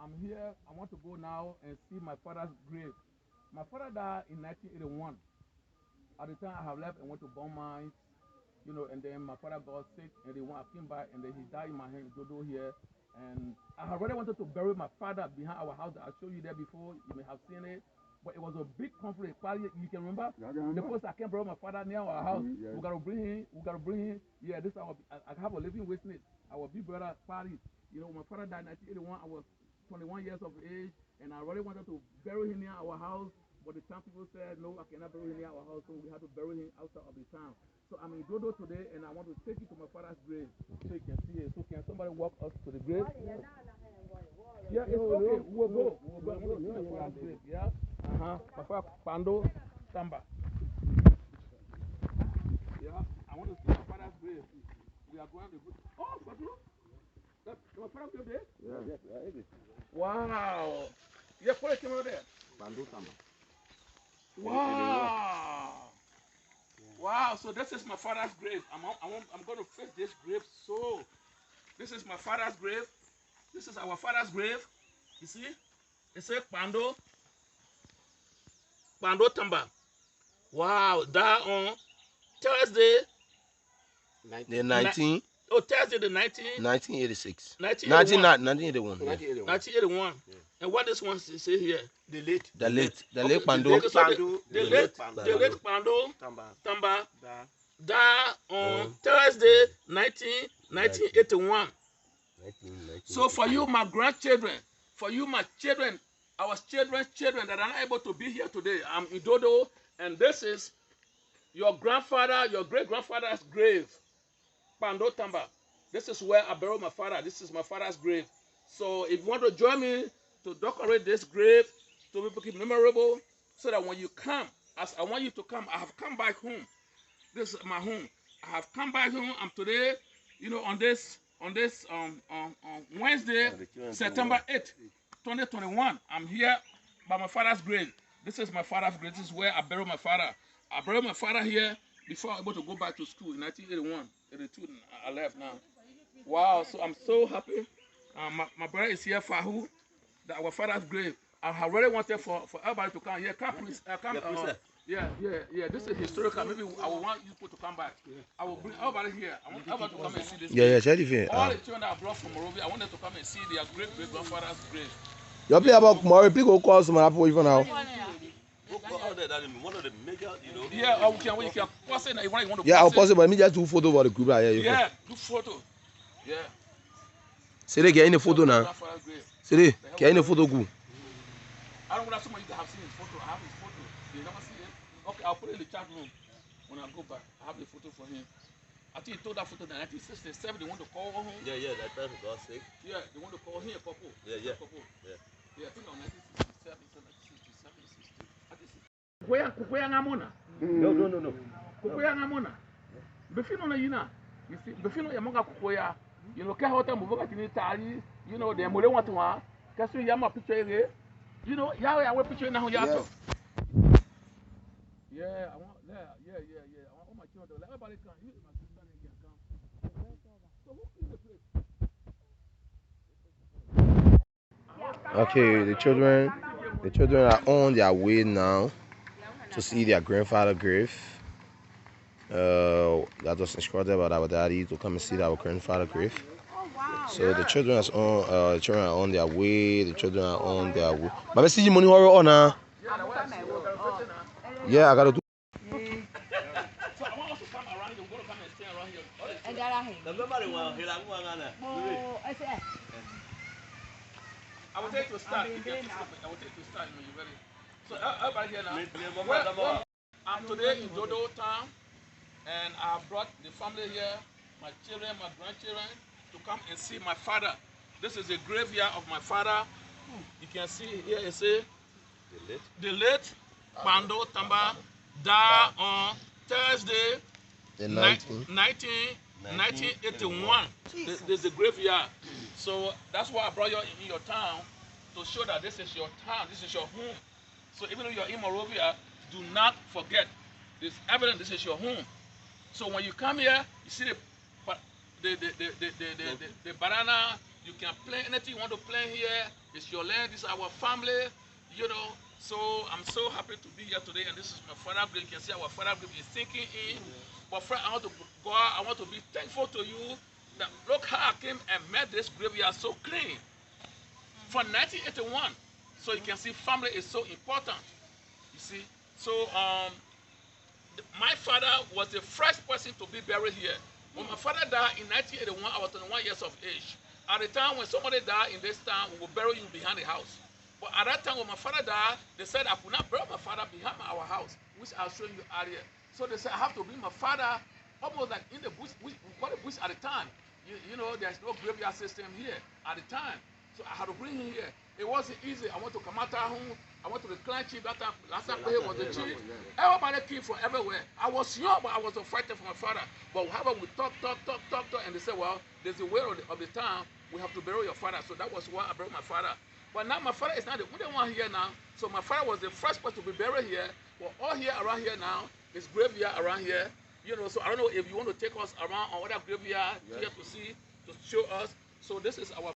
I'm here. I want to go now and see my father's grave. My father died in 1981. At the time, I have left and went to Beaumont, and then my father got sick, and then when I came back, and then he died in my hand, Dodo here. And I already wanted to bury my father behind our house. I showed you there before. You may have seen it. But it was a big conflict. You can remember? The first I can't bury my father near our house. We gotta bring him. Yeah, this I have a living witness. Our big brother party. When my father died in 1981, I was 21 years of age, and I already wanted to bury him near our house. But the town people said, no, I cannot bury him near our house, so we had to bury him outside of the town. So I'm in Dodo today, and I want to take you to my father's grave so you can see it. So can somebody walk us to the grave? Yeah, it's okay. We'll go. I want to see my father's grave. Yeah. My father, Pando Tamba. Yeah. I want to see my father's grave. We are going to the grave. Oh, for you? My father's grave there? Yeah. Wow. Yeah, put it over there. Pando Tamba. Wow. Wow, so this is my father's grave. I'm going to fix this grave. So, this is my father's grave. This is our father's grave. You see? It says Pando Tamba. Wow, that on Thursday. The 19. Oh, Thursday the 19th. 1986. 1981. 1981. 1981. Yeah. And what this one say here? The late The Pando. late Pando Tamba. That on Thursday 1981. So for you, my grandchildren, for you, my children, our children's children that are not able to be here today, I'm in Dodo, and this is your grandfather, your great-grandfather's grave, Pando Tamba. This is where I buried my father. This is my father's grave. So if you want to join me to decorate this grave to make it memorable, so that when you come, as I want you to come, I have come back home. This is my home. I have come back home. I'm today, on this Wednesday, September 8th, 2021. I'm here by my father's grave. This is my father's grave. This is where I buried my father. I buried my father here before I was able to go back to school in 1981, 82. I left now. Wow, so I'm so happy. My brother is here, Fahu, our father's grave. I have really wanted for everybody to come here. Come, please. Come. Yeah. This is historical. Maybe I will want you to come back. I will bring everybody here. I want everybody to come and see this. All the children that I brought from Monrovia, I want them to come and see their great-great-grandfather's grave. You play about Maury Pico calls some apple even now. One of the major, Yeah, we can post it. You want to yeah, I'll post it, but me just do photo about the group. Yeah, do photo. Yeah. Say they get in the photo now. Say they get in the photo group. I don't want somebody to have seen his photo. I have his photo. You never see it? Okay, I'll put it in the chat room when I go back. I have the photo for him. I think he told that photo in 1967. They want to call home. Yeah, that time he got sick. Yeah, they want to call him a couple. Yeah. Couple. Yeah, I think on 1967, 1967, 60. Kukwea ngamona. No. Kukwea ngamona. Befino na yina. You see, befino ya monga kukwea. Ke hota muvoka tini tali. The mole watwa. Kasu yama picture ere. Ya we picture na ho yato. Yeah, I want. Yeah. I want all my children. Everybody come. You my sister can come. So who is the place? Okay, the children are on their way now to see their grandfather's grave. That was instructed by our daddy to come and see our grandfather's grave. So the children are on their way. The children are on their way. But see money horror on now. Yeah, I gotta do. So I want us to come around here. We're gonna come and stay around here. I will take you to start. I will take you to start when you're ready. So everybody here now. I'm today in Dodo town, and I brought the family here, my children, my grandchildren, to come and see my father. This is the graveyard of my father. You can see here it says the late Pando Tamba died on Thursday, 1981. This is the graveyard. So that's why I brought you in your town, to show that this is your town, this is your home. So even though you're in Monrovia, do not forget, this evidence this is your home. So when you come here, you see the banana You can plant anything you want to plant here. It's your land. This is our family. You know. So I'm so happy to be here today. And this is my father grave. You can see our father grave is sinking in. But friend, I want to go out. I want to be thankful to you that look how I came and met this graveyard so clean. From 1981. So you can see family is so important. You see. So my father was the first person to be buried here. When my father died in 1981, I was 21 years of age. At the time when somebody died in this town, we will bury you behind the house. But at that time when my father died, they said I could not bury my father behind our house, which I'll show you earlier. So they said I have to bring my father almost like in the bush. We call it bush at the time. You know, there's no graveyard system here at the time. So I had to bring him here. It wasn't easy. I went to Kamata home. I went to the clan chief that time. Last time he was the chief. Everybody came from everywhere. I was young, but I was a fighter for my father. But however, we talk, and they said, well, there's a way of the town. We have to bury your father. So that was why I buried my father. But now my father is not the only one here now. So my father was the first person to be buried here. But all here around here now is graveyard around here. You know, so I don't know if you want to take us around on other graveyard here to see, to show us. So this is our